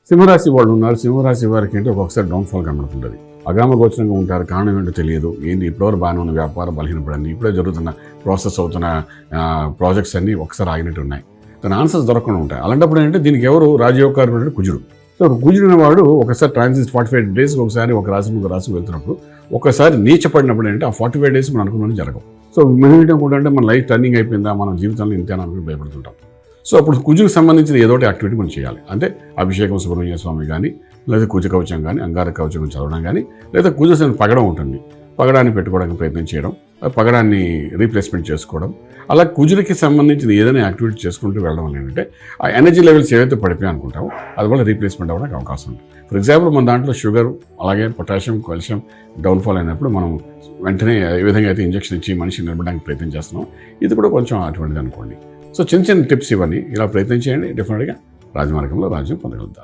సింహరాశి వాళ్ళు ఉన్నారు. సింహరాశి వారికి ఏంటి ఒక్కొక్కసారి డౌన్ఫాల్ కనబడుతుంటుంది. అగామ గోచరంగా ఉంటారు. కారణం ఏంటో తెలియదు. ఏంటి ఇప్పటివరకు బాగానే ఉన్న వ్యాపారం బలహీనపడింది. ఇప్పుడే జరుగుతున్న ప్రాసెస్ అవుతున్న ప్రాజెక్ట్స్ అన్నీ ఒకసారి ఆగినట్టు ఉన్నాయి. దాని ఆన్సర్స్ దొరకకుండా ఉంటాయి. అలాంటప్పుడు ఏంటంటే దీనికి ఎవరు రాజయోగకారుడు కుజుడు. సో కుజుడిన వాడు ఒకసారి ట్రాన్సిట్ 45 డేస్కి ఒకసారి ఒక రాశి ఒక రాశి వెళ్తున్నప్పుడు ఒకసారి నీచపడినప్పుడు ఏంటంటే ఆ 45 డేస్ మనం అనుకున్నది జరగవు. సో మనం కూడా అంటే మన లైఫ్ టర్నింగ్ అయిపోయిందా, మన జీవితంలో ఇంతేనా అనుకుని భయపడుతుంటాం. సో అప్పుడు కుజుకు సంబంధించిన ఏదో ఒకటి యాక్టివిటీ మనం చేయాలి. అంటే అభిషేకం సుబ్రహ్మణ్య స్వామి కానీ, లేదా కుజ కవచం కానీ, అంగార కవచం చదవడం కానీ, లేదా కుజ పగడం ఉంటుంది, పగడాన్ని పెట్టుకోవడానికి ప్రయత్నం చేయడం, పగడాన్ని రీప్లేస్మెంట్ చేసుకోవడం, అలా కుజుడికి సంబంధించిన ఏదైనా యాక్టివిటీ చేసుకుంటూ వెళ్ళడం వల్ల ఏంటంటే ఆ ఎనర్జీ లెవెల్స్ ఏవైతే పడిపోయి అనుకుంటామో అది కూడా రీప్లేస్మెంట్ అవ్వడానికి అవకాశం ఉంది. ఫర్ ఎగ్జాంపుల్ మన దాంట్లో షుగర్ అలాగే పొటాషియం కాల్షియం డౌన్ఫాల్ అయినప్పుడు మనం వెంటనే ఏ విధంగా అయితే ఇంజక్షన్ ఇచ్చి మనిషిని నిలబడడానికి ప్రయత్నం చేస్తున్నాం, ఇది కూడా కొంచెం అటువంటిది అనుకోండి. సో చిన్న చిన్న టిప్స్ ఇవన్నీ ఇలా ప్రయత్నం చేయండి. డెఫినెట్గా రాజమార్గంలో రాజ్యం పొందగలుగుతారు.